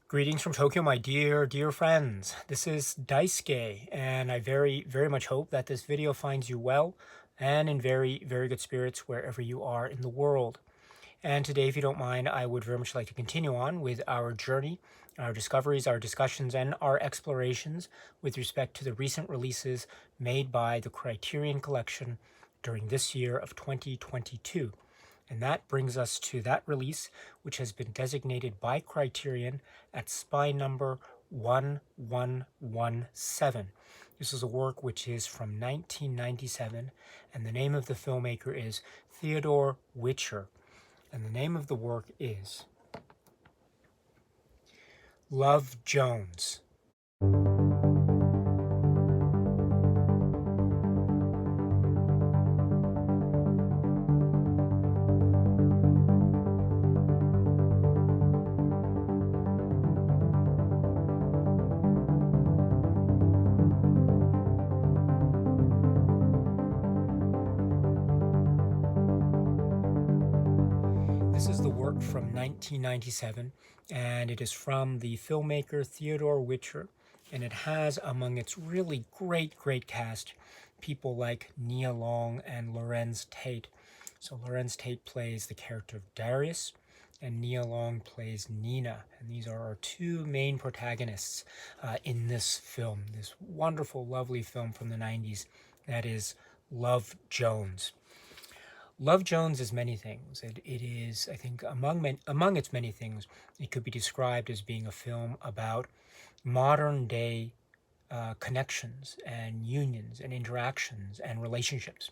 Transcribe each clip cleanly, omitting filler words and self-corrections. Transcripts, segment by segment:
Greetings from Tokyo, my dear friends. This is Daisuke, and I very much hope that this video finds you well and in very good spirits wherever you are in the world. And today, if you don't mind, I would very much like to continue on with our journey, our discoveries, our discussions, and our explorations with respect to the recent releases made by the Criterion Collection during this year of 2022. And that brings us to that release, which has been designated by Criterion at spy number 1117. This is a work which is from 1997, and the name of the filmmaker is Theodore Witcher. And the name of the work is Love Jones. This is the work from 1997, and it is from the filmmaker Theodore Witcher, and it has among its really great cast people like Nia Long and Lorenz Tate. So Lorenz Tate plays the character of Darius, and Nia Long plays Nina, and these are our two main protagonists in this film, this wonderful, lovely film from the 90s that is Love Jones. Love Jones is many things. It is, I think, among its many things, it could be described as being a film about modern day connections and unions and interactions and relationships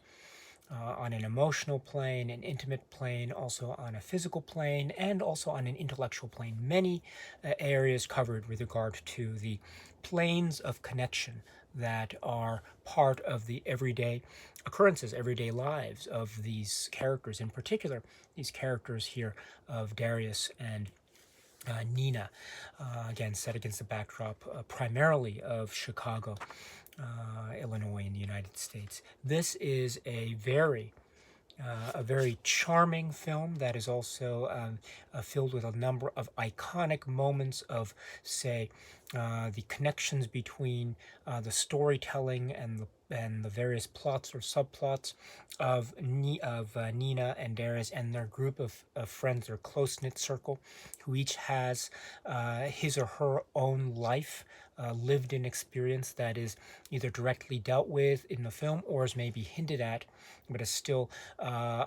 on an emotional plane, an intimate plane, also on a physical plane, and also on an intellectual plane. Many areas covered with regard to the planes of connection that are part of the everyday occurrences, everyday lives of these characters, in particular, these characters here of Darius and Nina, again, set against the backdrop primarily of Chicago, Illinois in the United States. This is a very charming film that is also filled with a number of iconic moments of, say, the connections between the storytelling and the various plots or subplots of Nina and Darius and their group of friends, their close-knit circle, who each has his or her own life, lived-in experience that is either directly dealt with in the film or is maybe hinted at, but is still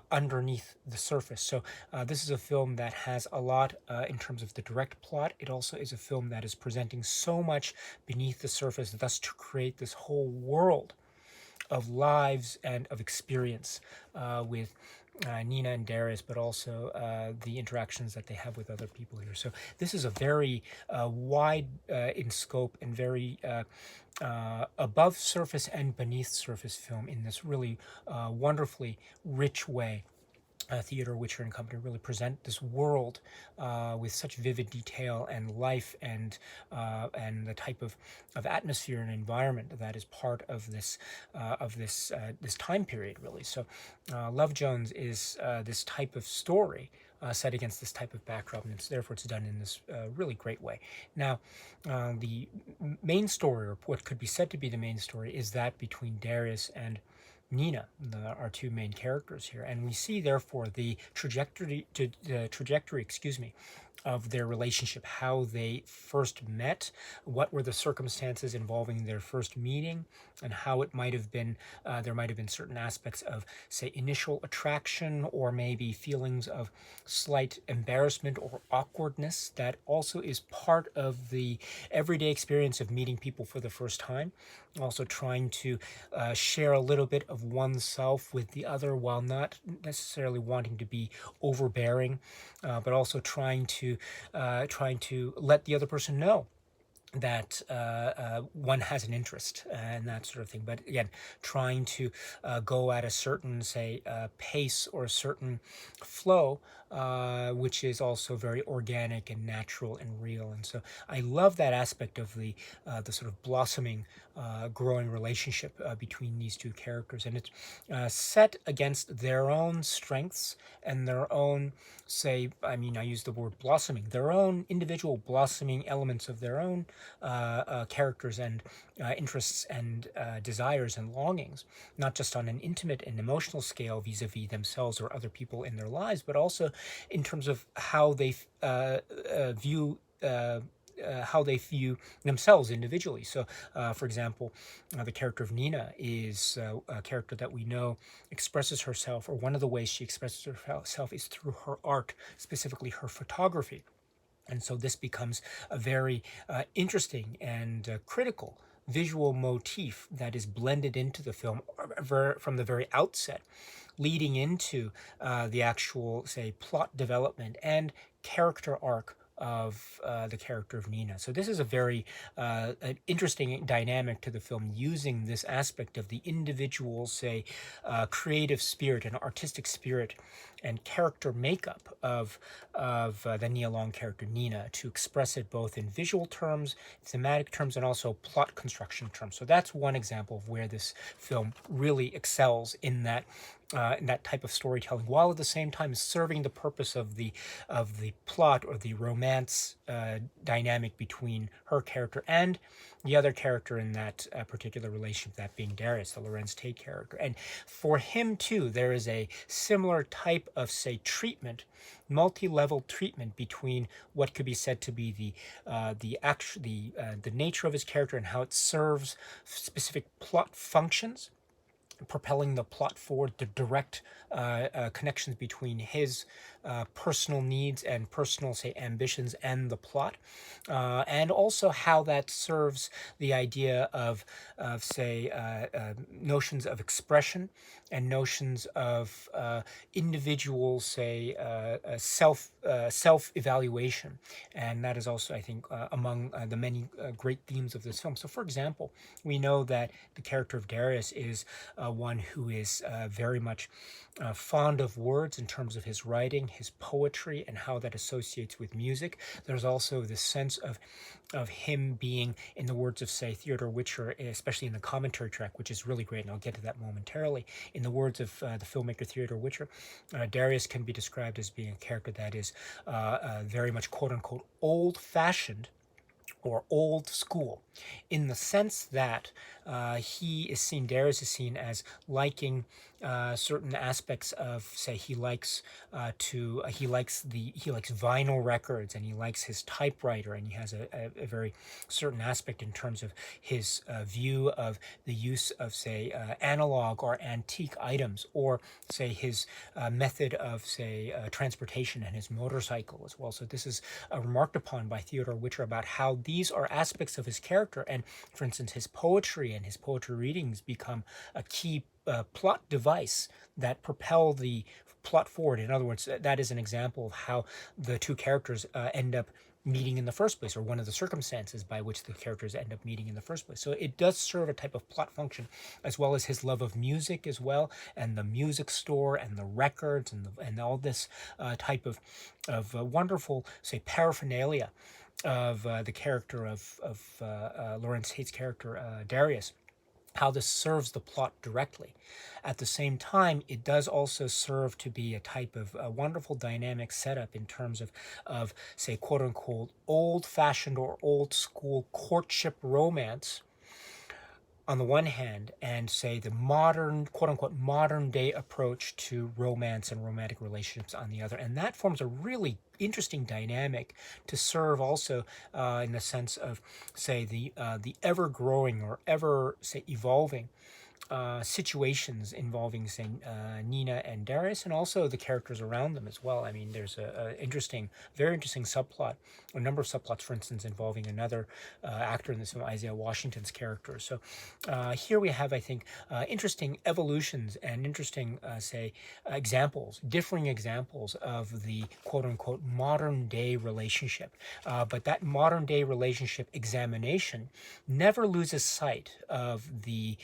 underneath the surface. So this is a film that has a lot in terms of the direct plot. It also is a film that is presenting so much beneath the surface, thus to create this whole world of lives and of experience with Nina and Darius, but also the interactions that they have with other people here. So this is a very wide in scope and very above surface and beneath surface film in this really wonderfully rich way. Theodore Witcher and company really present this world with such vivid detail and life and the type of atmosphere and environment that is part of this this time period, really. So Love Jones is this type of story set against this type of backdrop, and therefore it's done in this really great way. Now, the main story, or what could be said to be the main story, is that between Darius and Nina, our two main characters here, and we see therefore the trajectory, of their relationship, how they first met, what were the circumstances involving their first meeting, and how it might have been, there might have been certain aspects of, say, initial attraction or maybe feelings of slight embarrassment or awkwardness that also is part of the everyday experience of meeting people for the first time. Also trying to share a little bit of oneself with the other while not necessarily wanting to be overbearing, but also trying to let the other person know that one has an interest and that sort of thing. But again, trying to go at a certain, say, pace or a certain flow which is also very organic and natural and real. And so I love that aspect of the sort of blossoming, growing relationship between these two characters, and it's set against their own strengths and their own, say, I mean, I use the word blossoming, their own individual blossoming elements of their own characters and interests and desires and longings, not just on an intimate and emotional scale vis-a-vis themselves or other people in their lives, but also in terms of how they view how they view themselves individually. So, for example, the character of Nina is a character that we know expresses herself, or one of the ways she expresses herself is through her art, specifically her photography. And so this becomes a very interesting and critical visual motif that is blended into the film from the very outset, leading into the actual, say, plot development and character arc of the character of Nina. So this is a very an interesting dynamic to the film, using this aspect of the individual, say, creative spirit and artistic spirit and character makeup of the Nia Long character Nina to express it both in visual terms, thematic terms, and also plot construction terms. So that's one example of where this film really excels in that type of storytelling, while at the same time serving the purpose of the plot or the romance dynamic between her character and the other character in that particular relationship, that being Darius, the Lorenz Tate character. And for him too, there is a similar type of, say, treatment, multi-level treatment between what could be said to be the nature of his character and how it serves specific plot functions, propelling the plot forward, the direct connections between his personal needs and personal, say, ambitions and the plot, and also how that serves the idea of say, notions of expression and notions of individual, say, self-evaluation. And that is also, I think, among the many great themes of this film. So, for example, we know that the character of Darius is one who is very much fond of words in terms of his writing, his poetry, and how that associates with music. There's also this sense of him being, in the words of, say, Theodore Witcher, especially in the commentary track, which is really great, and I'll get to that momentarily. In the words of the filmmaker Theodore Witcher, Darius can be described as being a character that is very much, quote-unquote, old-fashioned or old school, in the sense that Darius is seen as liking certain aspects of, say, he likes vinyl records, and he likes his typewriter, and he has a very certain aspect in terms of his view of the use of, say, analog or antique items, or, say, his method of, say, transportation and his motorcycle as well. So this is remarked upon by Theodore Witcher about how these are aspects of his character, and, for instance, his poetry and his poetry readings become a key plot device that propel the plot forward. In other words, that is an example of how the two characters end up meeting in the first place, or one of the circumstances by which the characters end up meeting in the first place. So it does serve a type of plot function, as well as his love of music as well, and the music store and the records and all this type of wonderful, say, paraphernalia of the character of Lorenz Tate's character, Darius, how this serves the plot directly. At the same time, it does also serve to be a type of a wonderful dynamic setup in terms of, say, quote-unquote, old-fashioned or old-school courtship romance on the one hand, and, say, the modern, quote-unquote, modern-day approach to romance and romantic relationships on the other. And that forms a really interesting dynamic to serve also in the sense of, say, the ever-growing or ever, say, evolving situations involving, say, Nina and Darius, and also the characters around them as well. I mean, there's a very interesting subplot, a number of subplots, for instance, involving another actor in this film, Isaiah Washington's character. So here we have, I think, interesting evolutions and interesting, say, differing examples of the quote-unquote modern-day relationship. But that modern-day relationship examination never loses sight of the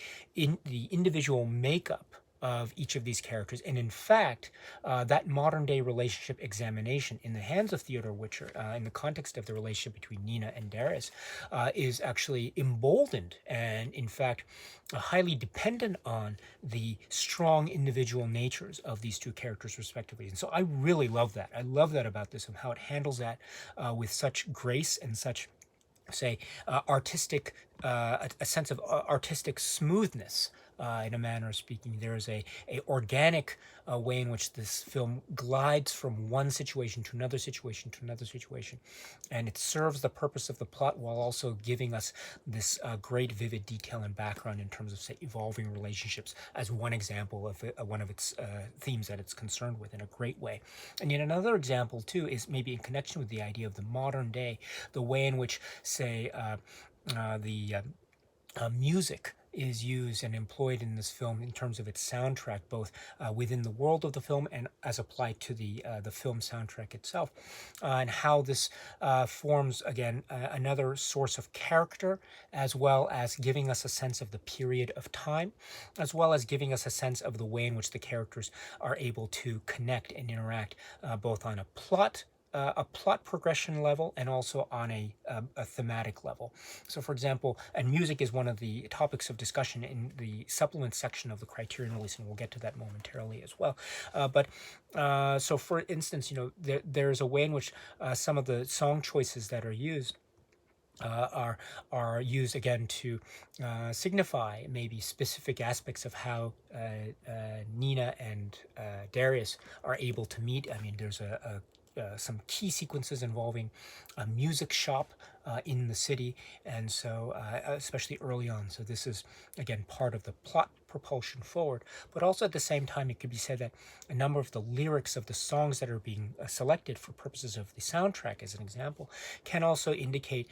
individual makeup of each of these characters. And in fact, that modern day relationship examination in the hands of Theodore Witcher, in the context of the relationship between Nina and Darius, is actually emboldened and, in fact, highly dependent on the strong individual natures of these two characters, respectively. And so I really love that. I love that about this and how it handles that with such grace and such, say, artistic, a sense of artistic smoothness. In a manner of speaking, there is a organic way in which this film glides from one situation to another situation to another situation, and it serves the purpose of the plot while also giving us this great vivid detail and background in terms of, say, evolving relationships as one example of one of its themes that it's concerned with in a great way. And yet another example too is maybe in connection with the idea of the modern day, the way in which, say, the music is used and employed in this film in terms of its soundtrack, both within the world of the film and as applied to the film soundtrack itself, and how this forms, again, another source of character, as well as giving us a sense of the period of time, as well as giving us a sense of the way in which the characters are able to connect and interact, both on a plot progression level and also on a thematic level. So, for example, and music is one of the topics of discussion in the supplement section of the Criterion release, and we'll get to that momentarily as well. So, for instance, there's a way in which some of the song choices that are used are used again to signify maybe specific aspects of how Nina and Darius are able to meet. I mean, there's some key sequences involving a music shop in the city, and so especially early on. So this is, again, part of the plot propulsion forward, but also at the same time it could be said that a number of the lyrics of the songs that are being selected for purposes of the soundtrack, as an example, can also indicate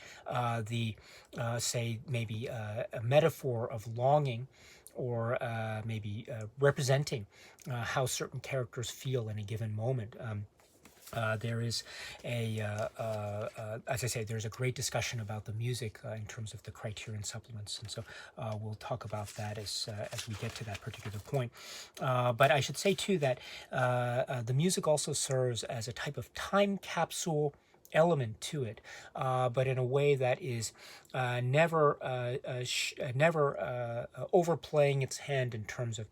say, maybe a metaphor of longing, or maybe representing how certain characters feel in a given moment. There is as I say, there's a great discussion about the music in terms of the Criterion supplements, and so we'll talk about that as we get to that particular point. But I should say too that the music also serves as a type of time capsule element to it, but in a way that is never overplaying its hand in terms of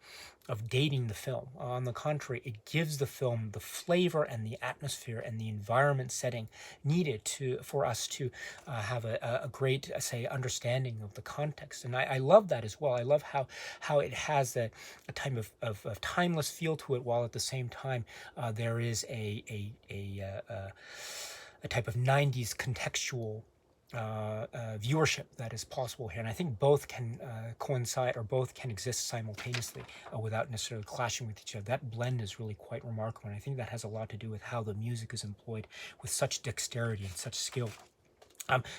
dating the film. On the contrary, it gives the film the flavor and the atmosphere and the environment setting needed for us to have a great, say, understanding of the context. And I love that as well. I love how it has a type of timeless feel to it, while at the same time there is a type of 90s contextual viewership that is possible here. And I think both can coincide, or both can exist simultaneously without necessarily clashing with each other. That blend is really quite remarkable, and I think that has a lot to do with how the music is employed with such dexterity and such skill.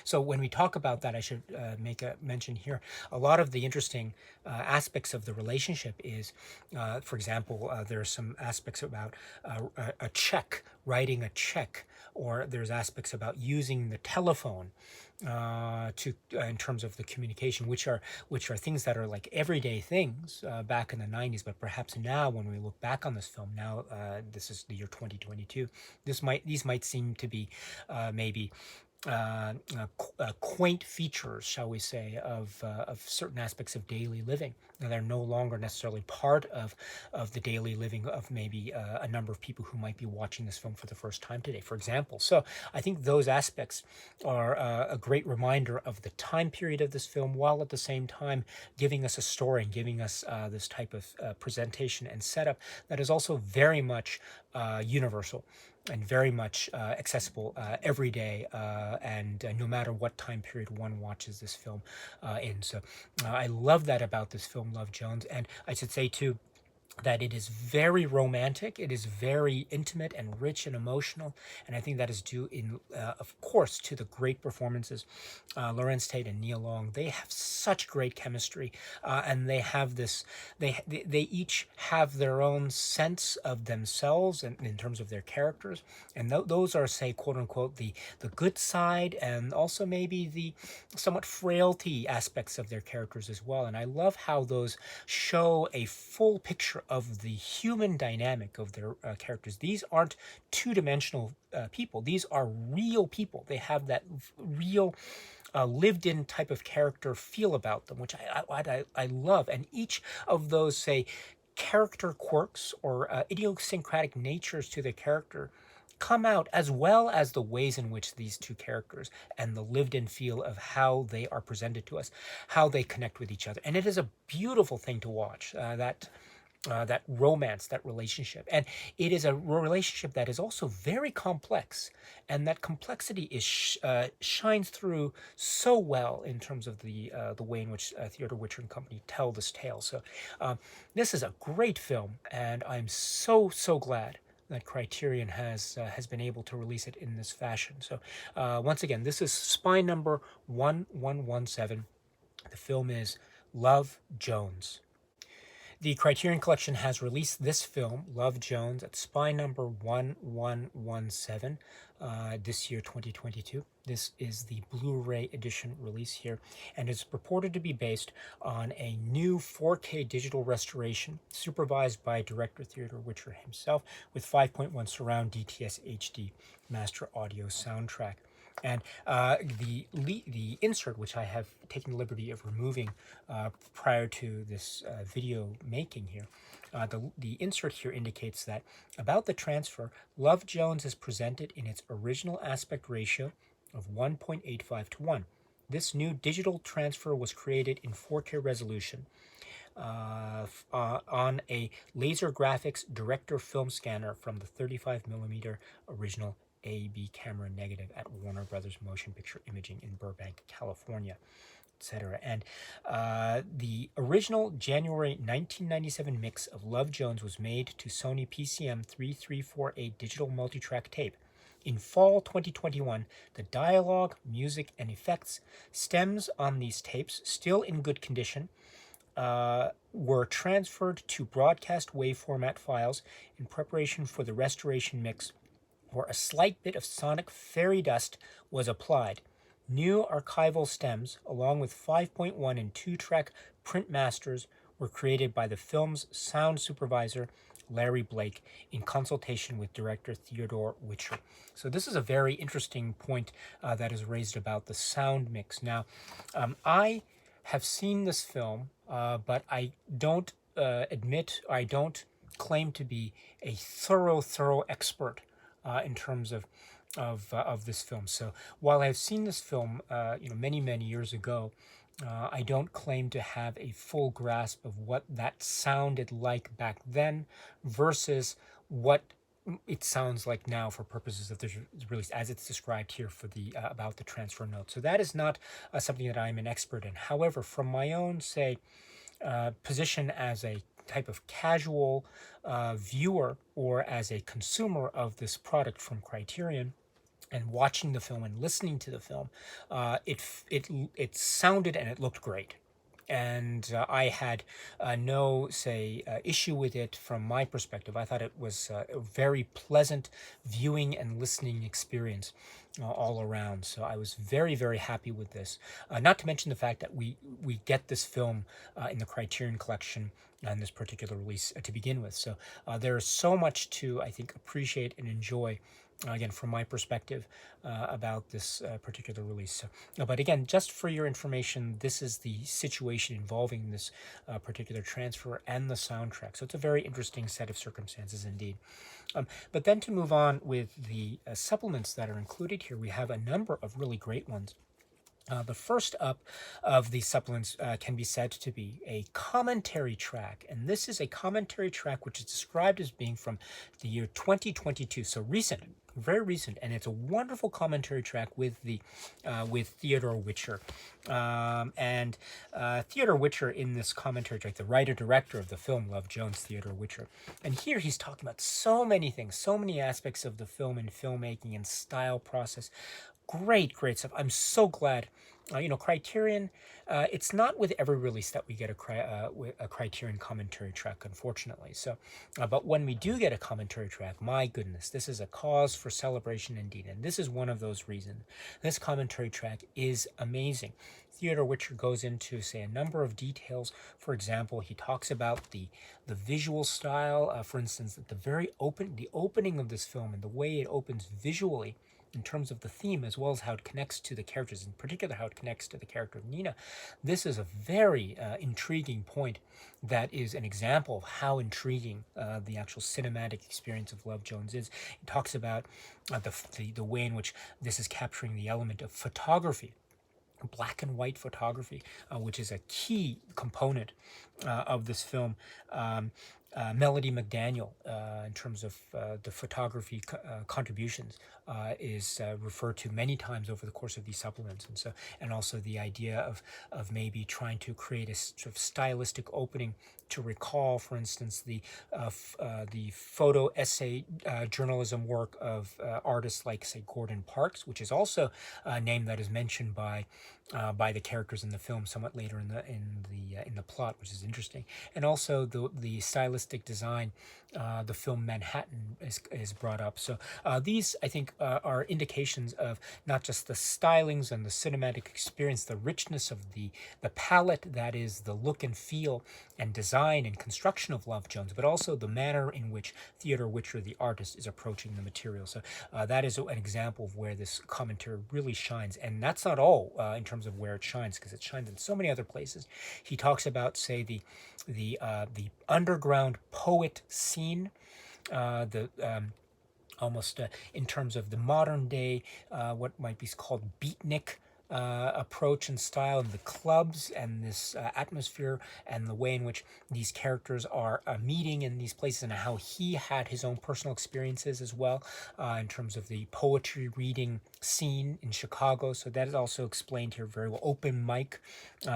So when we talk about that, I should make a mention here. A lot of the interesting aspects of the relationship is, for example, there are some aspects about a check, writing a check, or there's aspects about using the telephone in terms of the communication, which are things that are like everyday things back in the 90s, but perhaps now when we look back on this film, now this is the year 2022, these might seem to be maybe quaint features, shall we say, of certain aspects of daily living. Now, they're no longer necessarily part of the daily living of maybe a number of people who might be watching this film for the first time today, for example. So I think those aspects are a great reminder of the time period of this film, while at the same time giving us a story and giving us this type of presentation and setup that is also very much universal and very much accessible every day, and no matter what time period one watches this film in. So I love that about this film, Love Jones. And I should say too that it is very romantic, it is very intimate and rich and emotional, and I think that is due, of course, to the great performances. Larenz Tate and Nia Long, they have such great chemistry, and they have this. They each have their own sense of themselves and in terms of their characters, and those are, say, quote unquote, the good side, and also maybe the somewhat frailty aspects of their characters as well. And I love how those show a full picture of the human dynamic of their characters. These aren't two-dimensional people. These are real people. They have that real lived-in type of character feel about them, which I love. And each of those, say, character quirks or idiosyncratic natures to the character come out, as well as the ways in which these two characters and the lived-in feel of how they are presented to us, how they connect with each other. And it is a beautiful thing to watch, that romance, that relationship. And it is a relationship that is also very complex, and that complexity shines through so well in terms of the way in which Theodore Witcher and company tell this tale. So this is a great film, and I'm so glad that Criterion has been able to release it in this fashion. So once again, this is spine number 1117. The film is Love, Jones. The Criterion Collection has released this film, Love, Jones, at spine number 1117 this year, 2022. This is the Blu-ray edition release here, and is purported to be based on a new 4K digital restoration supervised by director Theodore Witcher himself, with 5.1 surround DTS HD master audio soundtrack. And the insert, which I have taken the liberty of removing prior to this video making here, the insert here indicates that about the transfer, Love, Jones is presented in its original aspect ratio of 1.85 to 1. This new digital transfer was created in 4K resolution on a laser graphics director film scanner from the 35mm original AB camera negative at Warner Brothers Motion Picture Imaging in Burbank, California, etc. And the original January 1997 mix of Love, Jones was made to Sony PCM 3348 digital multitrack tape. In fall 2021, the dialogue, music, and effects stems on these tapes, still in good condition, were transferred to broadcast wave format files in preparation for the restoration mix, where a slight bit of sonic fairy dust was applied. New archival stems, along with 5.1 and 2-track print masters, were created by the film's sound supervisor, Larry Blake, in consultation with director Theodore Witcher. So this is a very interesting point that is raised about the sound mix. Now, I have seen this film, but I don't I don't claim to be a thorough expert in terms of this film. So while I've seen this film, many years ago, I don't claim to have a full grasp of what that sounded like back then versus what it sounds like now for purposes of this release, as it's described here for the about the transfer note. So that is not something that I'm an expert in. However, from my own, say, position as a type of casual viewer or as a consumer of this product from Criterion, and watching the film and listening to the film, it sounded and it looked great. And I had no, say, issue with it from my perspective. I thought it was a very pleasant viewing and listening experience all around. So I was very happy with this. Not to mention the fact that we get this film in the Criterion Collection and this particular release to begin with. So there is so much to, I think, appreciate and enjoy, again, from my perspective, about this particular release. So, but again, just for your information, this is the situation involving this particular transfer and the soundtrack. So it's a very interesting set of circumstances indeed. But then to move on with the supplements that are included here, we have a number of really great ones. The first up of these supplements can be said to be a commentary track, and this is a commentary track which is described as being from the year 2022, so recent, very recent, and it's a wonderful commentary track with the with Theodore Witcher, and Theodore Witcher in this commentary track, the writer-director of the film Love, Jones, Theodore Witcher, and here he's talking about so many things, so many aspects of the film and filmmaking and style process. Great stuff. I'm so glad Criterion, it's not with every release that we get a Criterion commentary track, unfortunately. So, but when we do get a commentary track, my goodness, this is a cause for celebration indeed. And this is one of those reasons. This commentary track is amazing. Theodore Witcher goes into, say, a number of details. For example, he talks about the visual style. For instance, at the opening of this film and the way it opens visually in terms of the theme, as well as how it connects to the characters, in particular how it connects to the character of Nina. This is a very intriguing point that is an example of how intriguing the actual cinematic experience of Love Jones is. It talks about the way in which this is capturing the element of photography, black and white photography, which is a key component of this film. Melody McDaniel, in terms of the photography contributions, is referred to many times over the course of these supplements, and also the idea of maybe trying to create a sort of stylistic opening to recall, for instance, the photo essay journalism work of artists like, say, Gordon Parks, which is also a name that is mentioned by the characters in the film somewhat later in the plot, which is interesting, and also the stylistic design. The film Manhattan is brought up. So these, I think, are indications of not just the stylings and the cinematic experience, the richness of the palette, that is the look and feel and design and construction of Love Jones, but also the manner in which Theodore Witcher, the artist, is approaching the material. So that is an example of where this commentary really shines. And that's not all in terms of where it shines, because it shines in so many other places. He talks about, say, the underground poet scene, the almost in terms of the modern day, what might be called beatnik approach and style, and the clubs and this atmosphere and the way in which these characters are meeting in these places, and how he had his own personal experiences as well, in terms of the poetry reading scene in Chicago. So that is also explained here very well. Open mic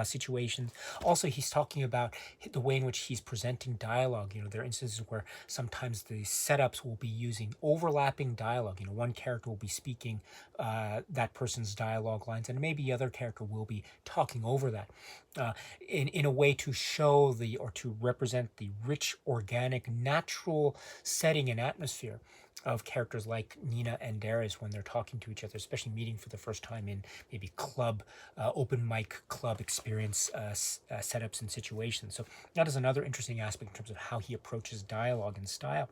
situations. Also, he's talking about the way in which he's presenting dialogue. There are instances where sometimes the setups will be using overlapping dialogue. One character will be speaking that person's dialogue lines, and maybe the other character will be talking over that, in a way to show or to represent the rich, organic, natural setting and atmosphere of characters like Nina and Darius when they're talking to each other, especially meeting for the first time in maybe open mic club experience setups and situations. So that is another interesting aspect in terms of how he approaches dialogue and style.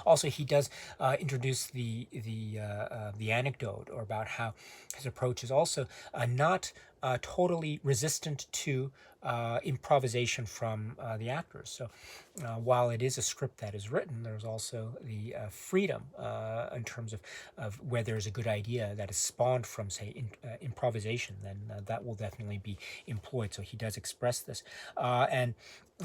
Also, he does introduce the anecdote, or about how his approach is also not totally resistant to improvisation from the actors. So while it is a script that is written, there's also the freedom in terms of where there's a good idea that is spawned from, say, improvisation, then that will definitely be employed. So he does express this. And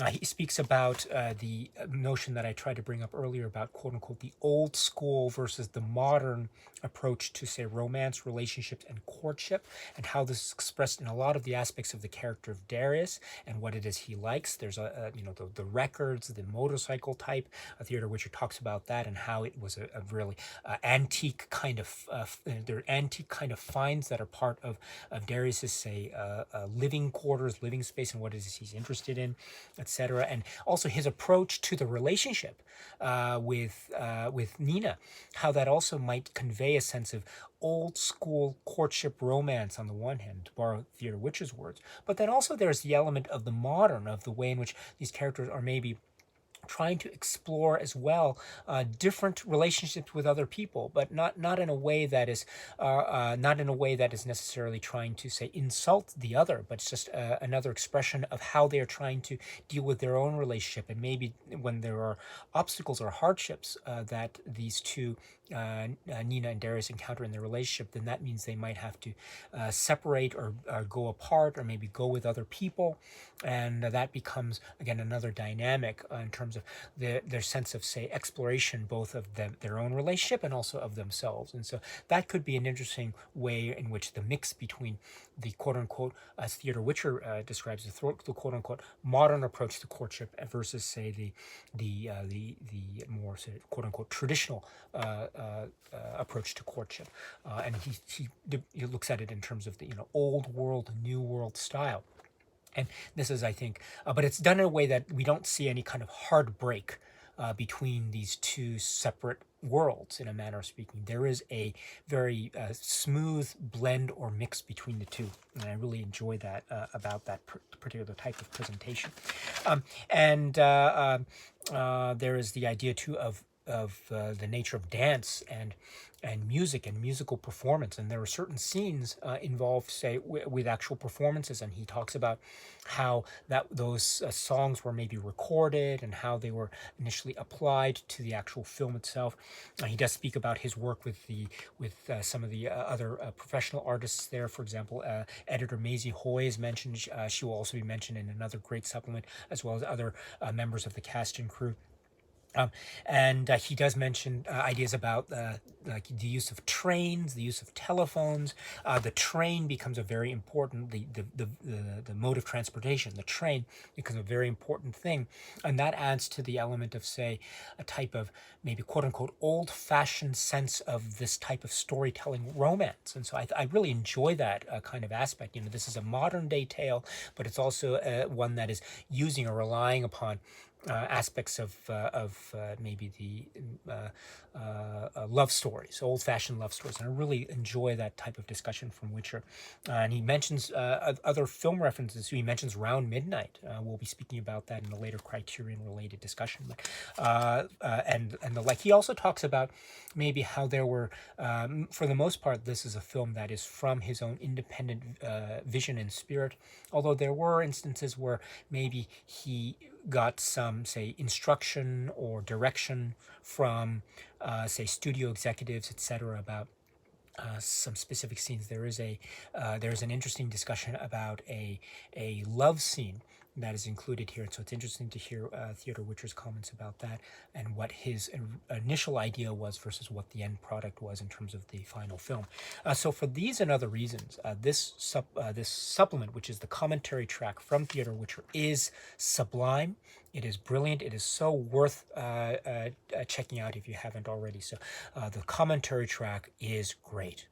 he speaks about the notion that I tried to bring up earlier about, quote unquote, the old school versus the modern approach to, say, romance, relationships, and courtship, and how this is expressed in a lot of the aspects of the character of Darius and what it is he likes. There's the records, the motorcycle type. Theodore Witcher talks about that and how it was a really antique kind of they're antique kind of finds that are part of Darius's, say, living quarters, living space, and what it is he's interested in, etc. And also his approach to the relationship with Nina, how that also might convey a sense of old school courtship romance on the one hand, to borrow Theodore Witcher's words, but then also there's the element of the modern, of the way in which these characters are maybe trying to explore as well different relationships with other people, but not in a way that is necessarily trying to, say, insult the other, but it's just another expression of how they are trying to deal with their own relationship. And maybe when there are obstacles or hardships that these two, Nina and Darius, encounter in their relationship, then that means they might have to separate or go apart, or maybe go with other people, and that becomes again another dynamic in terms terms of their sense of, say, exploration, both of their own relationship and also of themselves. And so that could be an interesting way in which the mix between the quote unquote, as Theodore Witcher describes, the quote unquote modern approach to courtship versus, say, the more, say, quote unquote traditional approach to courtship. And he looks at it in terms of the old world, new world style. And this is, I think, but it's done in a way that we don't see any kind of hard break between these two separate worlds, in a manner of speaking. There is a very smooth blend or mix between the two. And I really enjoy that about that particular type of presentation. And there is the idea, too, of the nature of dance and music and musical performance. And there are certain scenes involved, say, with actual performances. And he talks about how those songs were maybe recorded and how they were initially applied to the actual film itself. He does speak about his work with some of the other professional artists there. For example, editor Maisie Hoy is mentioned. She will also be mentioned in another great supplement, as well as other members of the cast and crew. And he does mention ideas about like the use of trains, the use of telephones. The train becomes a very important, the mode of transportation. The train becomes a very important thing, and that adds to the element of, say, a type of maybe quote unquote old-fashioned sense of this type of storytelling romance. And so I really enjoy that kind of aspect. This is a modern day tale, but it's also one that is using or relying upon aspects of maybe the love stories, old-fashioned love stories, and I really enjoy that type of discussion from Witcher. And he mentions other film references. He mentions Round Midnight. We'll be speaking about that in a later Criterion-related discussion. But and the like. He also talks about maybe how there were, for the most part, this is a film that is from his own independent vision and spirit. Although there were instances where maybe he got some, say, instruction or direction from, say, studio executives, etc., about some specific scenes. There's an interesting discussion about a love scene that is included here. And so it's interesting to hear Theodore Witcher's comments about that and what his initial idea was versus what the end product was in terms of the final film. So for these and other reasons, this supplement, which is the commentary track from Theodore Witcher, is sublime. It is brilliant. It is so worth checking out if you haven't already. So the commentary track is great.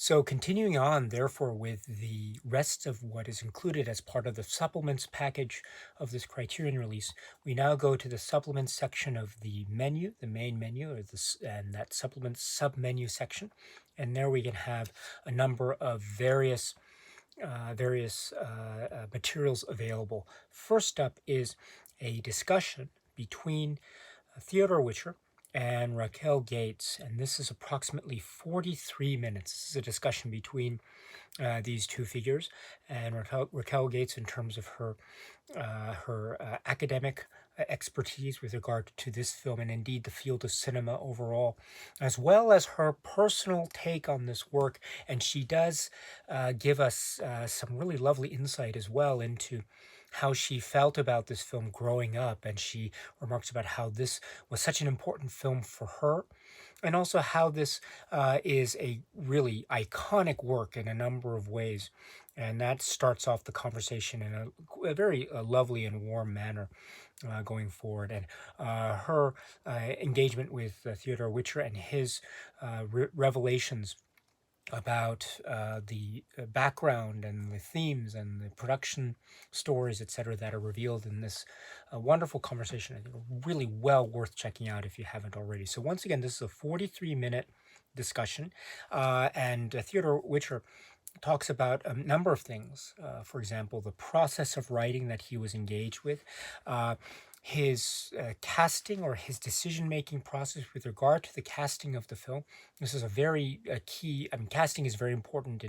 So continuing on, therefore, with the rest of what is included as part of the supplements package of this Criterion release, we now go to the supplements section of the menu, the main menu, and that supplements sub-menu section. And there we can have a number of various materials available. First up is a discussion between Theodore Witcher and Raquel Gates, and this is approximately 43 minutes. This is a discussion between these two figures, and Raquel Gates, in terms of her academic expertise with regard to this film and indeed the field of cinema overall, as well as her personal take on this work. And she does give us some really lovely insight as well into how she felt about this film growing up, and she remarks about how this was such an important film for her, and also how this is a really iconic work in a number of ways. And that starts off the conversation in a very lovely and warm manner going forward. And her engagement with Theodore Witcher and his revelations about the background and the themes and the production stories, etc., that are revealed in this wonderful conversation. I think really well worth checking out if you haven't already. So once again, this is a 43-minute discussion, and Theodore Witcher talks about a number of things. For example, the process of writing that he was engaged with, his casting or his decision-making process with regard to the casting of the film. This is a very key. I mean, casting is very important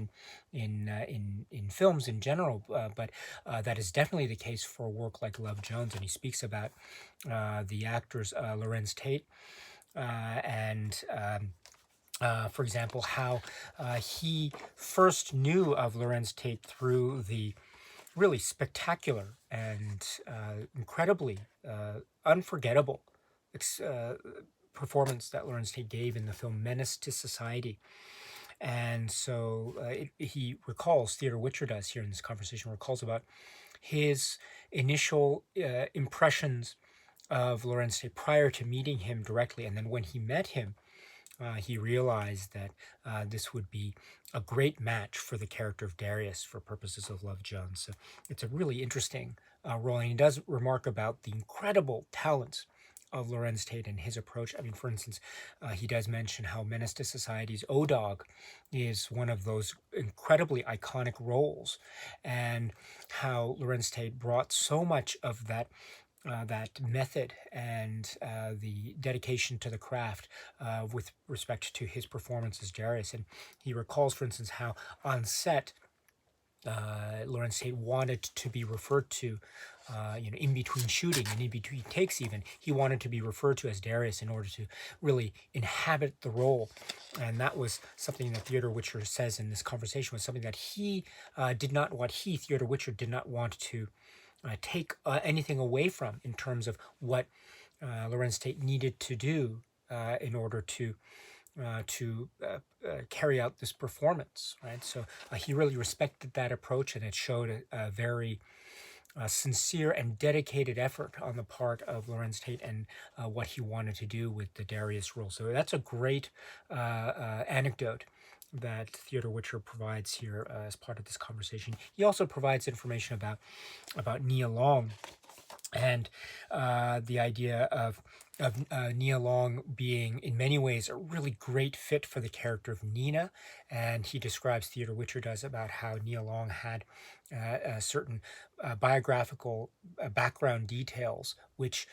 in films in general, but that is definitely the case for a work like Love Jones. And he speaks about the actors Lorenz Tate and. For example, how he first knew of Lorenz Tate through the really spectacular and incredibly unforgettable ex- uh, performance that Lawrence Tate gave in the film Menace to Society. And so he recalls, Theodore Witcher does here in this conversation, recalls about his initial impressions of Lawrence Tate prior to meeting him directly. And then when he met him, he realized that this would be a great match for the character of Darius for purposes of Love Jones. So it's a really interesting role. And he does remark about the incredible talents of Lorenz Tate and his approach. I mean, for instance, he does mention how Menace to Society's O-Dog is one of those incredibly iconic roles, and how Lorenz Tate brought so much of that method and the dedication to the craft with respect to his performance as Darius. And he recalls, for instance, how on set, Lawrence Tate wanted to be referred to, in between shooting and in between takes, even he wanted to be referred to as Darius in order to really inhabit the role, and that was something that Theodore Witcher says in this conversation was something that he did not want. Theodore Witcher, did not want to take anything away from in terms of what Lorenz Tate needed to do in order to carry out this performance, right? So he really respected that approach, and it showed a very sincere and dedicated effort on the part of Lorenz Tate and what he wanted to do with the Darius role. So that's a great anecdote that Theodore Witcher provides here as part of this conversation. He also provides information about Nia Long and the idea of Nia Long being in many ways a really great fit for the character of Nina. And he describes, Theodore Witcher does, about how Nia Long had certain biographical background details which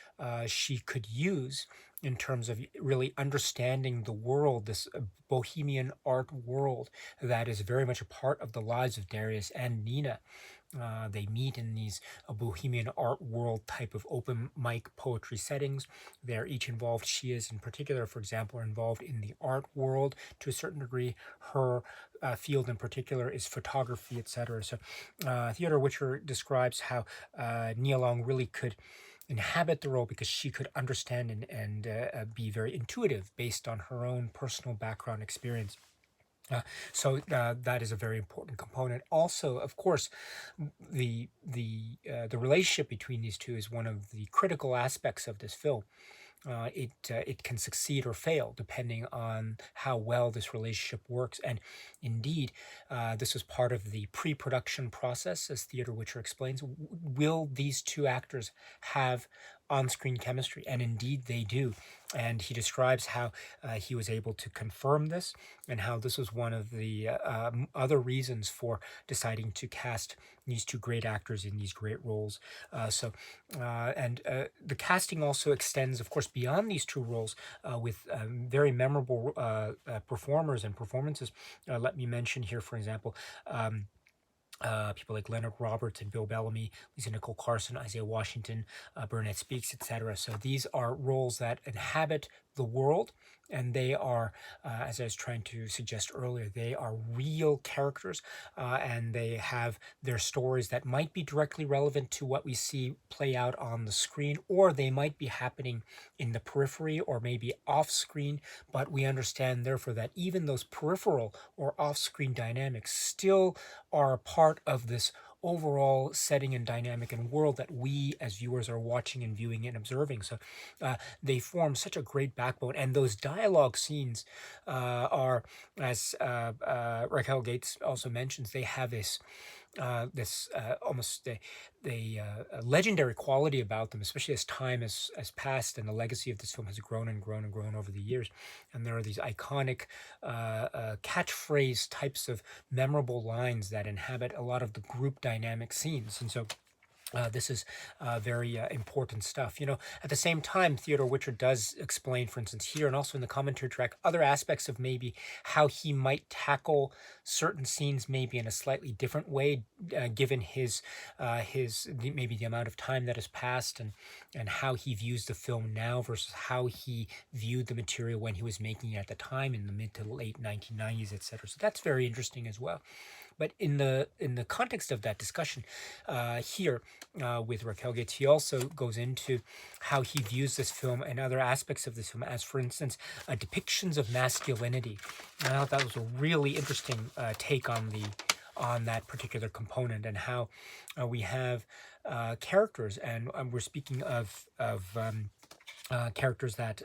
she could use in terms of really understanding the world, this bohemian art world that is very much a part of the lives of Darius and Nina. They meet in these bohemian art world type of open mic poetry settings. They're each involved. She is, in particular, for example, involved in the art world to a certain degree. Her field in particular is photography, etc. So Theodore Witcher describes how Nia Long really could inhabit the role because she could understand and be very intuitive based on her own personal background experience. So that is a very important component. Also, of course, the relationship between these two is one of the critical aspects of this film. It can succeed or fail depending on how well this relationship works. And indeed, this was part of the pre-production process, as Theodore Witcher explains. Will these two actors have on-screen chemistry? And indeed, they do. And he describes how he was able to confirm this, and how this was one of the other reasons for deciding to cast these two great actors in these great roles. The casting also extends, of course, beyond these two roles with very memorable performers and performances. Let me mention here, for example, people like Leonard Roberts and Bill Bellamy, Lisa Nicole Carson, Isaiah Washington, Burnett Speaks, etc. So these are roles that inhabit the world, and they are, as I was trying to suggest earlier, they are real characters, and they have their stories that might be directly relevant to what we see play out on the screen, or they might be happening in the periphery or maybe off screen, but we understand therefore that even those peripheral or off-screen dynamics still are a part of this overall setting and dynamic and world that we as viewers are watching and viewing and observing. So they form such a great backbone, and those dialogue scenes are, as Raquel Gates also mentions, they have this almost a legendary quality about them, especially as time has passed and the legacy of this film has grown and grown and grown over the years. And there are these iconic catchphrase types of memorable lines that inhabit a lot of the group dynamic scenes. And so this is very important stuff. At the same time, Theodore Witcher does explain, for instance, here and also in the commentary track, other aspects of maybe how he might tackle certain scenes maybe in a slightly different way, given maybe the amount of time that has passed and how he views the film now versus how he viewed the material when he was making it at the time in the mid to late 1990s, etc. So that's very interesting as well. But in the context of that discussion here with Raquel Gates, he also goes into how he views this film and other aspects of this film as, for instance, depictions of masculinity. And I thought that was a really interesting take on that particular component, and how we have characters, and we're speaking of characters that,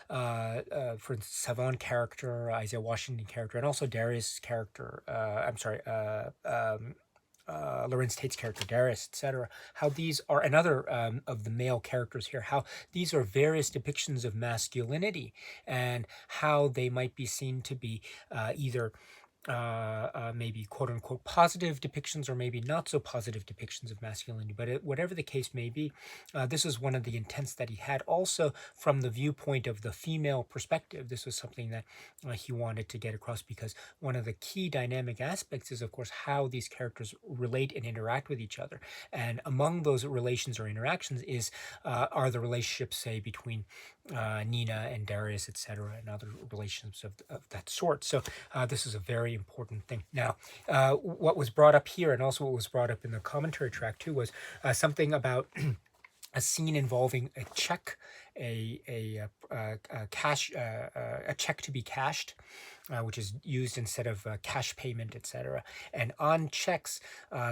for instance, Savon character, Isaiah Washington character, and also Darius character. I'm sorry, Lorenz Tate's character, Darius, etc. How these are another of the male characters here. How these are various depictions of masculinity, and how they might be seen to be either maybe quote unquote positive depictions, or maybe not so positive depictions of masculinity. But whatever the case may be, this is one of the intents that he had. Also, from the viewpoint of the female perspective, this was something that he wanted to get across, because one of the key dynamic aspects is, of course, how these characters relate and interact with each other. And among those relations or interactions are the relationships, say, between Nina and Darius, etc., and other relationships of that sort. So this is a very important thing. Now, what was brought up here, and also what was brought up in the commentary track too, was something about a scene involving a check, a check to be cashed, which is used instead of cash payment, etc. And on checks,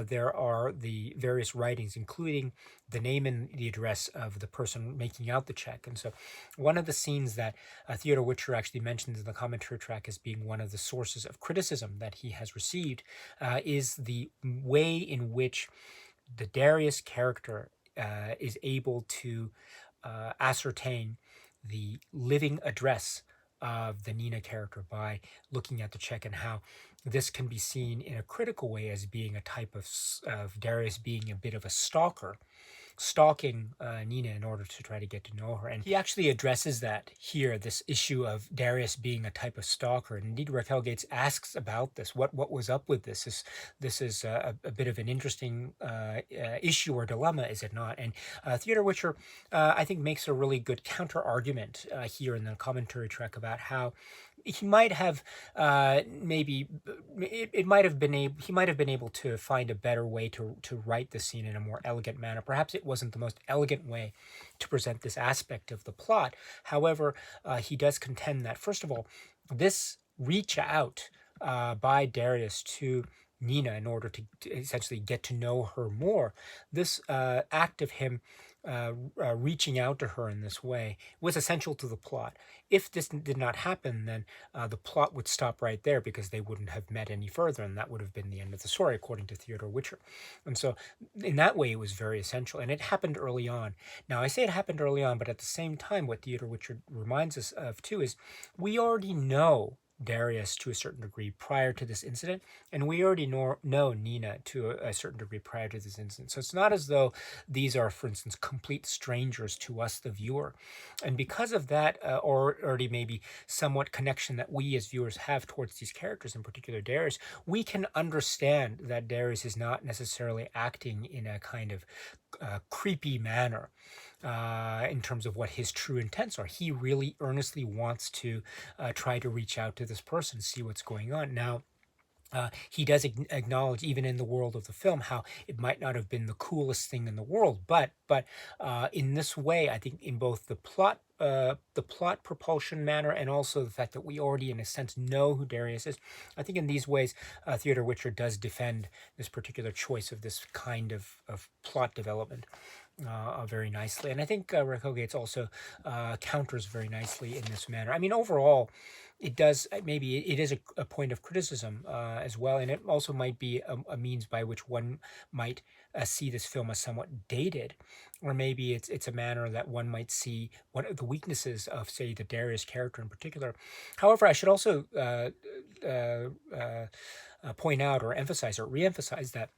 there are the various writings, including the name and the address of the person making out the check. And so one of the scenes that Theodore Witcher actually mentions in the commentary track as being one of the sources of criticism that he has received is the way in which the Darius character is able to ascertain the living address of the Nina character by looking at the check, and how this can be seen in a critical way as being a type of Darius being a bit of a stalker, stalking Nina in order to try to get to know her. And he actually addresses that here, this issue of Darius being a type of stalker. And indeed, Raquel Gates asks about this. What was up with this? This is a bit of an interesting issue or dilemma, is it not? And Theodore Witcher, I think, makes a really good counter argument here in the commentary track about how he might have maybe it might have been able he might have been able to find a better way to write the scene in a more elegant manner. Perhaps it wasn't the most elegant way to present this aspect of the plot. However, he does contend that, first of all, this reach out by Darius to Nina in order to essentially get to know her more, this act of him reaching out to her in this way was essential to the plot. If this did not happen, then the plot would stop right there, because they wouldn't have met any further, and that would have been the end of the story, according to Theodore Witcher. And so, in that way, it was very essential, and it happened early on. Now, I say it happened early on, but at the same time, what Theodore Witcher reminds us of too is we already know Darius to a certain degree prior to this incident, and we already know Nina to a certain degree prior to this incident. So it's not as though these are, for instance, complete strangers to us, the viewer. And because of that, or already maybe somewhat connection that we as viewers have towards these characters, in particular Darius, we can understand that Darius is not necessarily acting in a kind of creepy manner. In terms of what his true intents are. He really earnestly wants to try to reach out to this person, see what's going on. Now, he does acknowledge, even in the world of the film, how it might not have been the coolest thing in the world, but in this way, I think, in both the plot propulsion manner, and also the fact that we already, in a sense, know who Darius is, I think in these ways, Theodore Witcher does defend this particular choice of this kind of plot development very nicely. And I think Raquel Gates also counters very nicely in this manner. I mean, overall, it does, maybe it is a point of criticism as well, and it also might be a means by which one might see this film as somewhat dated, or maybe it's a manner that one might see one of the weaknesses of, say, the Darius character in particular. However, I should also point out or emphasize or re-emphasize that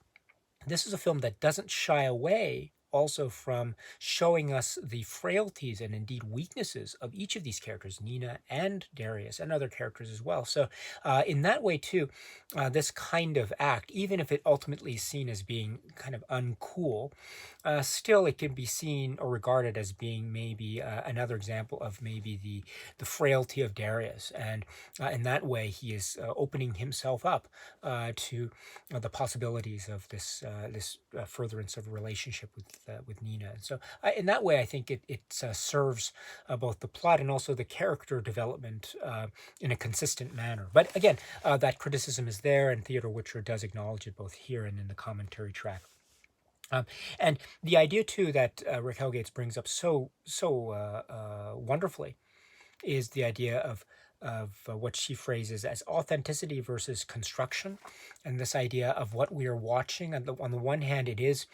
this is a film that doesn't shy away also from showing us the frailties and indeed weaknesses of each of these characters, Nina and Darius, and other characters as well. So, in that way, too, this kind of act, even if it ultimately is seen as being kind of uncool, still it can be seen or regarded as being maybe another example of maybe the frailty of Darius, and in that way he is opening himself up to the possibilities of this furtherance of a relationship with Nina. And so in that way, I think it serves both the plot and also the character development in a consistent manner. But again, that criticism is there, and Theodore Witcher does acknowledge it both here and in the commentary track. And the idea too that Raquel Gates brings up so wonderfully is the idea of what she phrases as authenticity versus construction, and this idea of what we are watching. On the one hand, it is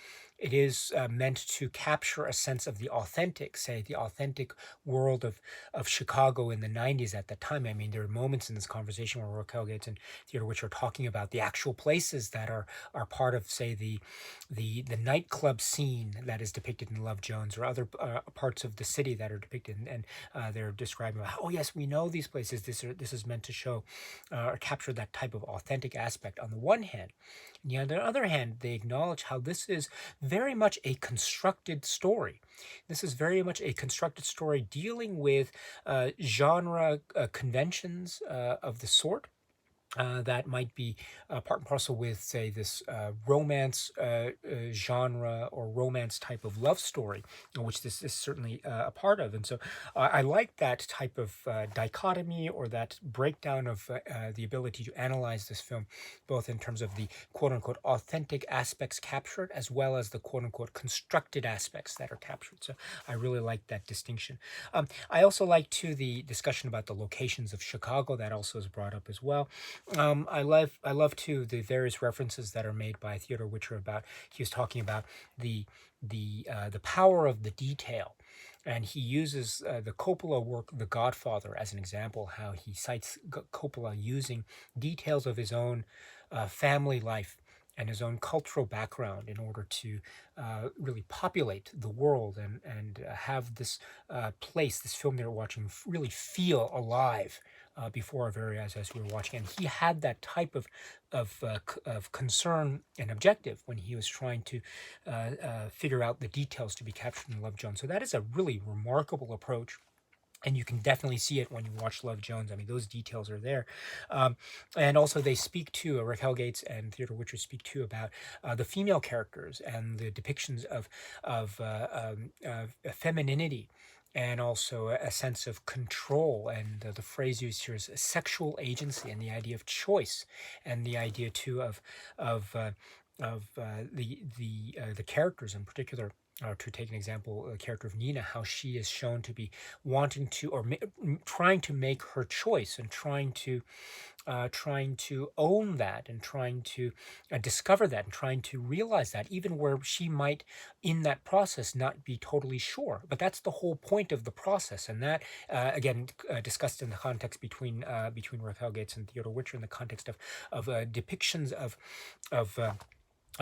meant to capture a sense of the authentic, say the authentic world of Chicago in the 90s at the time. I mean, there are moments in this conversation where Raquel Gates and Theodore Witcher are talking about the actual places that are part of, say, the nightclub scene that is depicted in Love Jones, or other parts of the city that are depicted, and they're describing, oh yes, we know these places. This is meant to show or capture that type of authentic aspect on the one hand. And on the other hand, they acknowledge how this is very much a constructed story. This is very much a constructed story dealing with genre conventions of the sort that might be part and parcel with, say, this romance genre or romance type of love story, which this is certainly a part of. And so I like that type of dichotomy, or that breakdown of the ability to analyze this film, both in terms of the quote unquote authentic aspects captured, as well as the quote unquote constructed aspects that are captured. So I really like that distinction. I also like, too, the discussion about the locations of Chicago. That also is brought up as well. I love too the various references that are made by Theodore Witcher about, he was talking about the power of the detail, and he uses the Coppola work The Godfather as an example, how he cites Coppola using details of his own family life and his own cultural background in order to really populate the world, and have this place, this film they're watching, really feel alive before our very eyes as we were watching. And he had that type of concern and objective when he was trying to figure out the details to be captured in Love Jones. So that is a really remarkable approach. And you can definitely see it when you watch Love Jones. I mean, those details are there. And also they speak to, Raquel Gates and Theodore Witcher speak too, about the female characters and the depictions of femininity, and also a sense of control. And the phrase used here is sexual agency, and the idea of choice, and the idea too of the characters in particular. To take an example, the character of Nina, how she is shown to be wanting to, or trying to make her choice, and trying to own that, and trying to discover that, and trying to realize that, even where she might in that process not be totally sure. But that's the whole point of the process, and that again discussed in the context between Raquel Gates and Theodore Witcher, in the context of depictions of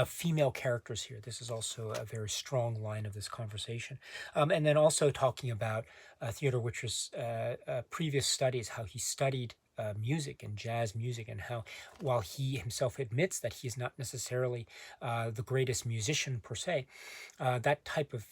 female characters here. This is also a very strong line of this conversation. And then also talking about Theodore Witcher's previous studies, how he studied music and jazz music, and how, while he himself admits that he is not necessarily the greatest musician per se, that type of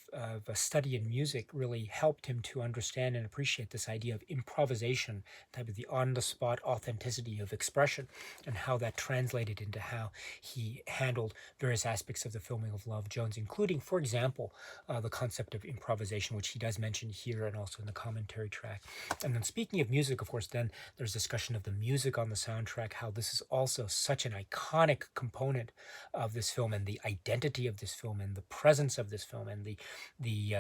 a study in music really helped him to understand and appreciate this idea of improvisation, type of the on-the-spot authenticity of expression, and how that translated into how he handled various aspects of the filming of Love Jones, including, for example, the concept of improvisation, which he does mention here and also in the commentary track. And then, speaking of music, of course, then there's discussion of the music on the soundtrack, how this is also such an iconic component of this film, and the identity of this film, and the presence of this film, and the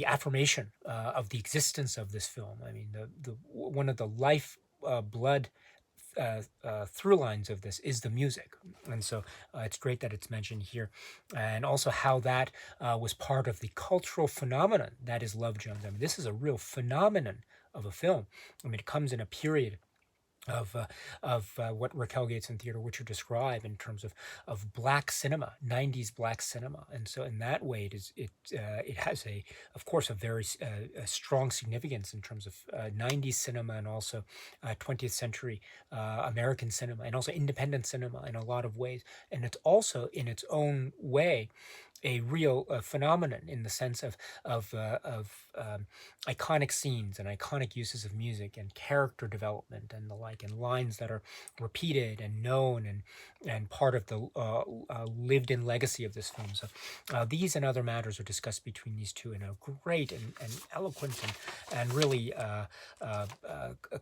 affirmation of the existence of this film. I mean, the one of the life blood through lines of this is the music, and so it's great that it's mentioned here, and also how that was part of the cultural phenomenon that is Love Jones. I mean, this is a real phenomenon of a film. I mean, it comes in a period of what Raquel Gates and Theodore Witcher describe in terms of black cinema, 90s black cinema. And so in that way, it has a, of course, a very a strong significance in terms of 90s cinema, and also 20th century American cinema, and also independent cinema in a lot of ways. And it's also in its own way a real phenomenon, in the sense of iconic scenes and iconic uses of music and character development and the like, and lines that are repeated and known, and part of the lived-in legacy of this film. So these and other matters are discussed between these two in a great and eloquent and really a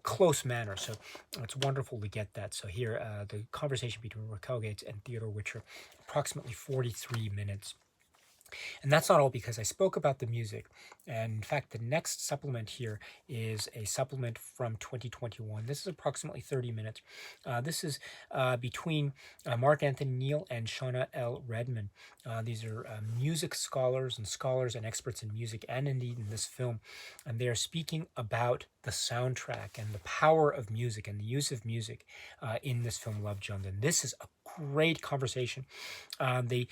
close manner. So it's wonderful to get that. So here, the conversation between Raquel Gates and Theodore Witcher, approximately 43 minutes. And that's not all, because I spoke about the music. And in fact, the next supplement here is a supplement from 2021. This is approximately 30 minutes. This is between Mark Anthony Neal and Shauna L. Redman. These are music scholars and experts in music, and indeed in this film. And they are speaking about the soundtrack and the power of music and the use of music in this film, Love Jones. And this is a great conversation. They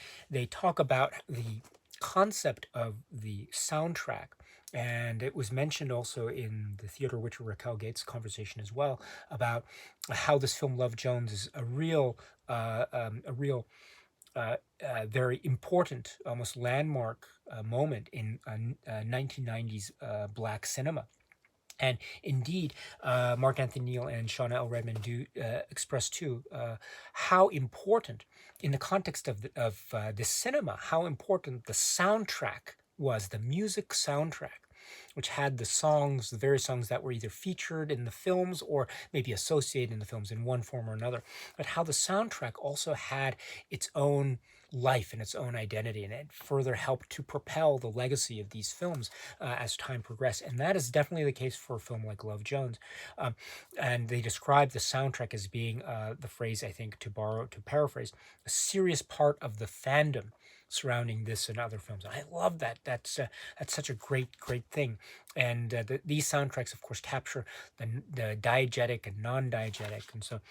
talk about the concept of the soundtrack, and it was mentioned also in the Theodore Witcher Raquel Gates conversation as well, about how this film Love Jones is a real very important, almost landmark moment in 1990s black cinema. And indeed, Mark Anthony Neal and Shauna L. Redman do express too how important, in the context of the cinema, how important the soundtrack was, the music soundtrack, which had the songs, the various songs that were either featured in the films or maybe associated in the films in one form or another, but how the soundtrack also had its own life and its own identity, and it further helped to propel the legacy of these films as time progressed. And that is definitely the case for a film like Love Jones. And they describe the soundtrack as being, the phrase, I think, to paraphrase, a serious part of the fandom surrounding this and other films. And I love that. That's such a great thing. And these soundtracks, of course, capture the diegetic and non-diegetic. And so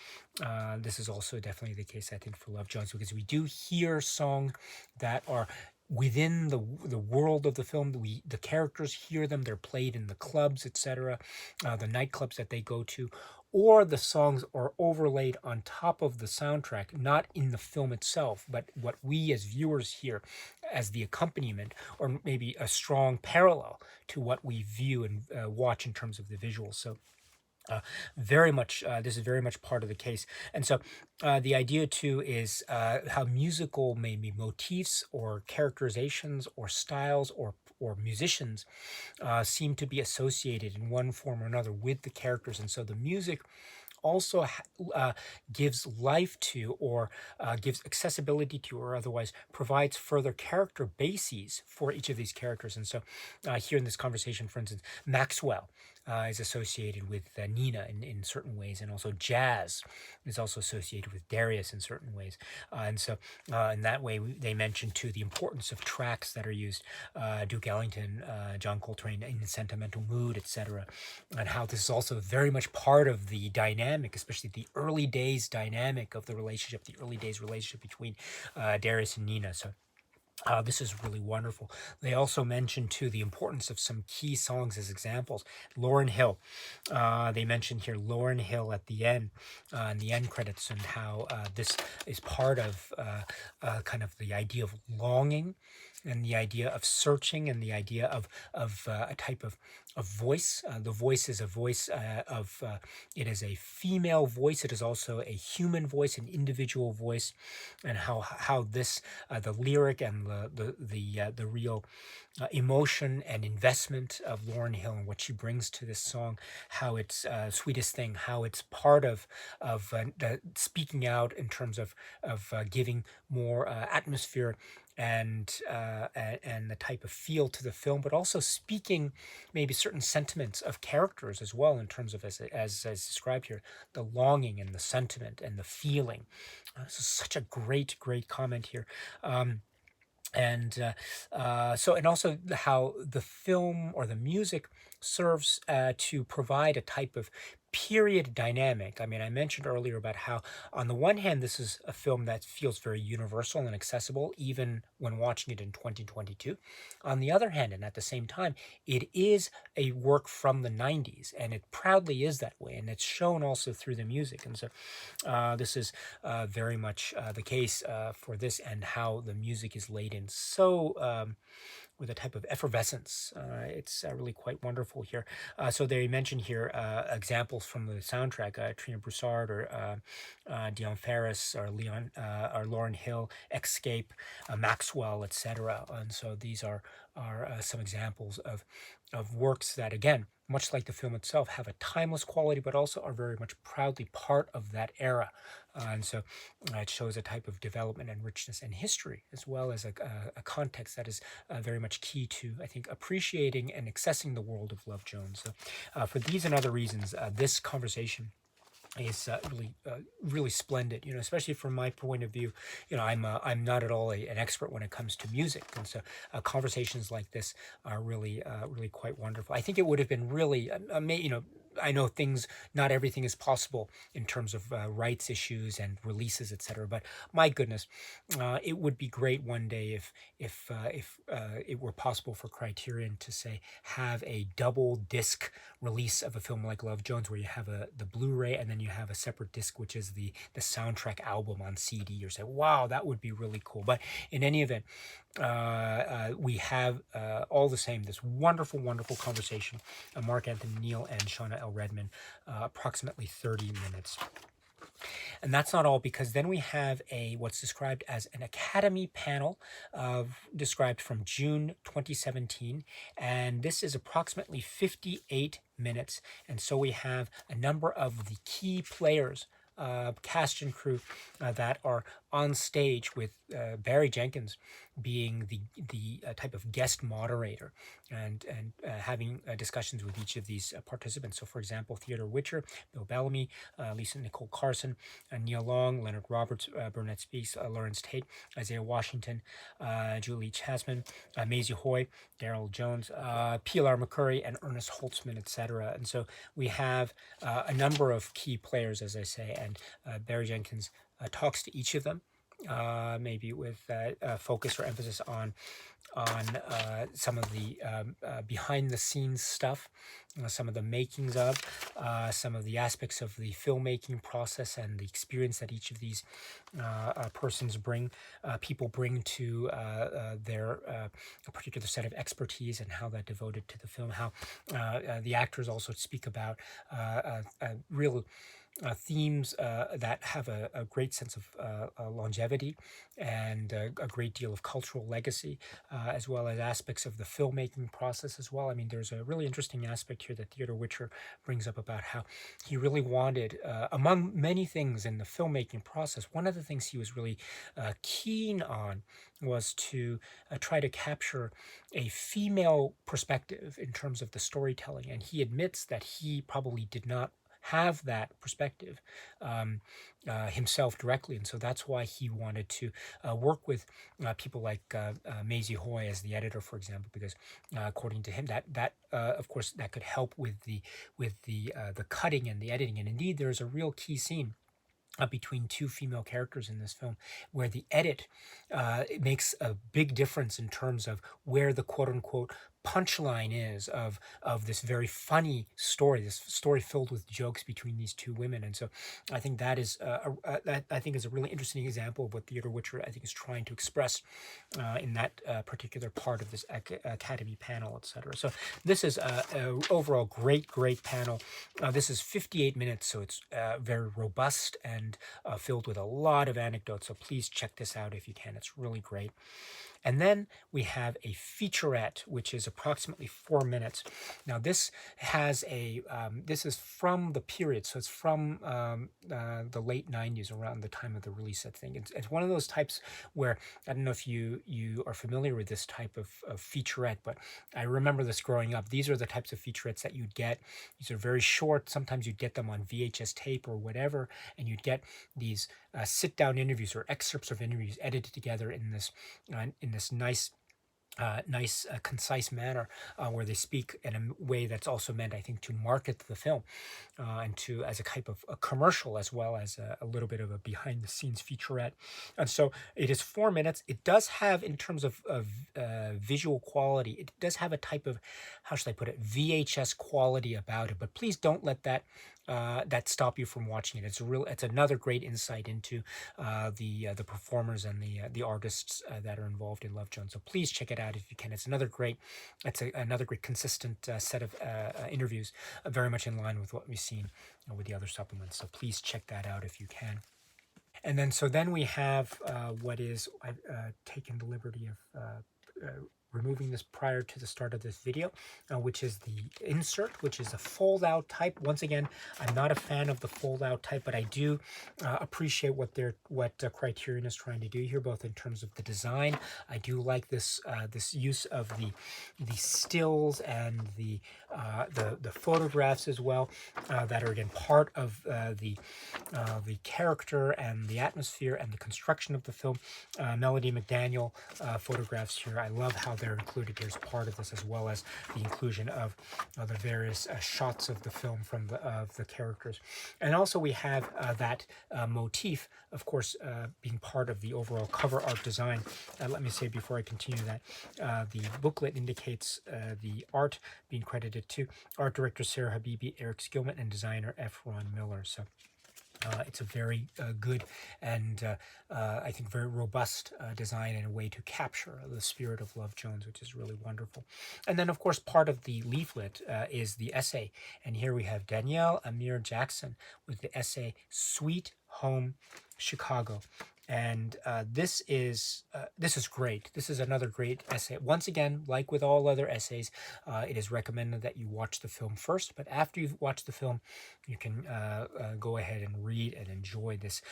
this is also definitely the case, I think, for Love Jones, because we do hear songs that are within the world of the film. The characters hear them. They're played in the clubs, etc., the nightclubs that they go to, or the songs are overlaid on top of the soundtrack, not in the film itself, but what we as viewers hear as the accompaniment, or maybe a strong parallel to what we view and watch in terms of the visuals. So very much, this is very much part of the case. And so the idea too is how musical, maybe motifs or characterizations or styles or musicians seem to be associated in one form or another with the characters. And so the music also gives life to, or gives accessibility to, or otherwise provides further character bases for each of these characters. And so here in this conversation, for instance, Maxwell is associated with Nina in certain ways, and also jazz is also associated with Darius in certain ways. And so in that way, they mention too the importance of tracks that are used, Duke Ellington, John Coltrane in Sentimental Mood, etc., and how this is also very much part of the dynamic, especially the early days dynamic of the relationship, the early days relationship between Darius and Nina. So this is really wonderful. They also mention too the importance of some key songs as examples. Lauryn Hill, they mention here Lauryn Hill at the end, in the end credits, and how this is part of kind of the idea of longing, and the idea of searching, and the idea of a type of voice. The voice is a voice it is a female voice. It is also a human voice, an individual voice, and how this the lyric and the real emotion and investment of Lauryn Hill and what she brings to this song, how it's Sweetest Thing, how it's part of the speaking out in terms of giving more atmosphere and the type of feel to the film, but also speaking maybe certain sentiments of characters as well, in terms of as described here, the longing and the sentiment and the feeling. This is such a great comment here. And also how the film or the music serves to provide a type of period dynamic. I mean, I mentioned earlier about how, on the one hand, this is a film that feels very universal and accessible, even when watching it in 2022. On the other hand, and at the same time, it is a work from the 90s, and it proudly is that way, and it's shown also through the music. And so this is very much the case for this, and how the music is laid in so with a type of effervescence. It's really quite wonderful here. So they mention here examples from the soundtrack: Trina Broussard, or Dion Ferris, or or Lauryn Hill, Escape, Maxwell, etc. And so these are some examples of works that, again, much like the film itself, have a timeless quality, but also are very much proudly part of that era. And so it shows a type of development and richness and history, as well as a context that is very much key to, I think, appreciating and accessing the world of Love Jones. So for these and other reasons, this conversation is really splendid, especially from my point of view. I'm not at all an expert when it comes to music, and so conversations like this are really quite wonderful. I think it would have been really I know not everything is possible in terms of rights issues and releases, etc. But my goodness, it would be great one day if it were possible for Criterion to, say, have a double disc release of a film like Love Jones, where you have the Blu-ray, and then you have a separate disc, which is the soundtrack album on CD. Or say, wow, that would be really cool. But in any event, we have all the same this wonderful conversation. Mark Anthony Neal and Shauna L. Redman, approximately 30 minutes. And that's not all, because then we have what's described as an Academy panel, described from June 2017, and this is approximately 58 minutes. And so we have a number of the key players, cast and crew, that are on stage, with Barry Jenkins being the type of guest moderator, and having discussions with each of these participants. So, for example, Theodore Witcher, Bill Bellamy, Lisa Nicole Carson, Neil Long, Leonard Roberts, Burnett Speaks, Lawrence Tate, Isaiah Washington, Julie Chasman, Maisie Hoy, Daryl Jones, Pilar McCurry, and Ernest Holtzman, etc. And so we have a number of key players, as I say, and Barry Jenkins talks to each of them, maybe with focus or emphasis on some of the behind the scenes stuff, some of the makings of, some of the aspects of the filmmaking process, and the experience that each of these people bring to their particular set of expertise, and how that devoted to the film, how the actors also speak about real themes that have a great sense of longevity, and a great deal of cultural legacy, as well as aspects of the filmmaking process as well. I mean, there's a really interesting aspect here that Theodore Witcher brings up, about how he really wanted, among many things in the filmmaking process, one of the things he was really keen on was to try to capture a female perspective in terms of the storytelling. And he admits that he probably did not have that perspective himself directly, and so that's why he wanted to work with people like Maisie Hoy as the editor, for example, because according to him, that of course that could help with the cutting and the editing. And indeed, there's a real key scene between two female characters in this film, where the edit it makes a big difference in terms of where the quote-unquote punchline is of this very funny story, this story filled with jokes between these two women. And so I think that is that I think is a really interesting example of what Theodore Witcher, I think, is trying to express in that particular part of this Academy panel, etc. So this is a overall great panel. This is 58 minutes, so it's very robust and filled with a lot of anecdotes. So please check this out if you can. It's really great. And then we have a featurette, which is approximately 4 minutes. Now, this has this is from the period, so it's from the late 90s, around the time of the release, I think. It's one of those types where, I don't know if you are familiar with this type of featurette, but I remember this growing up. These are the types of featurettes that you'd get. These are very short. Sometimes you'd get them on VHS tape or whatever, and you'd get these sit-down interviews or excerpts of interviews edited together in this nice nice, concise manner where they speak in a way that's also meant, I think, to market the film and to as a type of a commercial as well as a little bit of a behind the scenes featurette. And so it is 4 minutes. It does have, in terms of visual quality, it does have a type of, how should I put it, VHS quality about it. But please don't let that stop you from watching it. It's another great insight into the performers and the artists that are involved in Love Jones. So please check it out if you can. Another great consistent set of interviews, very much in line with what we've seen with the other supplements. So please check that out if you can. And then we have what is, I've taken the liberty of removing this prior to the start of this video, which is the insert, which is a fold out type. Once again, I'm not a fan of the fold out type, but I do appreciate what Criterion is trying to do here, both in terms of the design. I do like this use of the stills and the photographs as well, that are again part of the character and the atmosphere and the construction of the film. Melody McDaniel photographs here. I love how they're included here as part of this, as well as the inclusion of the various shots of the film from the characters. And also we have that motif, of course, being part of the overall cover art design. Let me say before I continue that the booklet indicates the art being credited to art director Sarah Habibi, Eric Skillman, and designer F. Ron Miller. So it's a very good and I think very robust design and a way to capture the spirit of Love Jones, which is really wonderful. And then, of course, part of the leaflet is the essay. And here we have Danielle Amir Jackson with the essay Sweet Home Chicago. And this is great. This is another great essay. Once again, like with all other essays, it is recommended that you watch the film first. But after you've watched the film, you can go ahead and read and enjoy this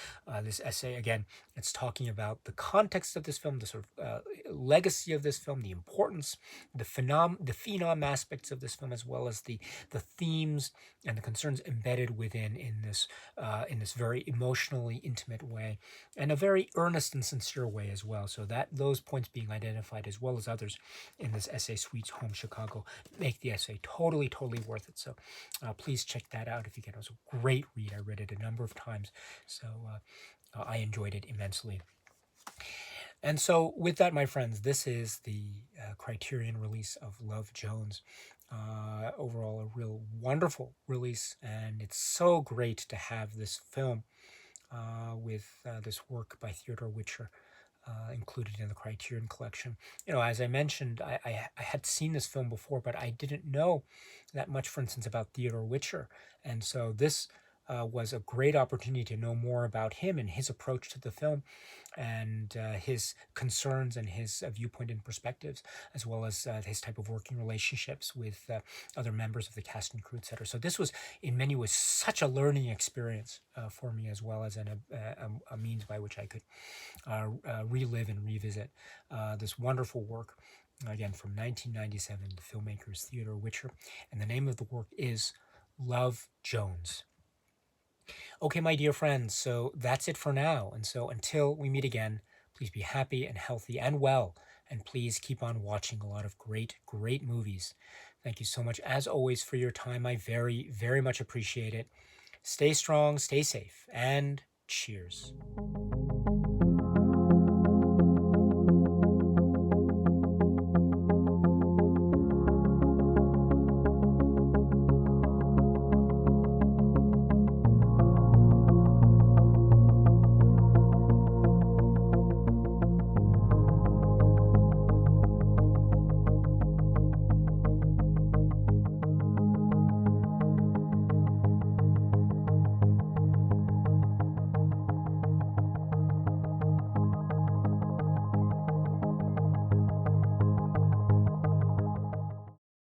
essay. Again, it's talking about the context of this film, the sort of legacy of this film, the importance, the phenom aspects of this film, as well as the themes and the concerns embedded within in this very emotionally intimate way, and a very earnest and sincere way as well. So that those points being identified, as well as others in this essay, Sweet Home Chicago, make the essay totally worth it. So please check that out if you can. It was a great read. I read it a number of times, so I enjoyed it immensely. And so with that, my friends, this is the Criterion release of Love Jones. Overall, a real wonderful release, and it's so great to have this film with this work by Theodore Witcher included in the Criterion Collection. As I mentioned, I had seen this film before, but I didn't know that much, for instance, about Theodore Witcher. And so this was a great opportunity to know more about him and his approach to the film, and his concerns and his viewpoint and perspectives, as well as his type of working relationships with other members of the cast and crew, etc. So this was, in many ways, such a learning experience for me, as well as a means by which I could relive and revisit this wonderful work. Again, from 1997, the filmmaker is Theodore Witcher, and the name of the work is Love Jones. Okay, my dear friends, so that's it for now. And so until we meet again, please be happy and healthy and well. And please keep on watching a lot of great movies. Thank you so much, as always, for your time. I very much appreciate it. Stay strong, stay safe, and cheers.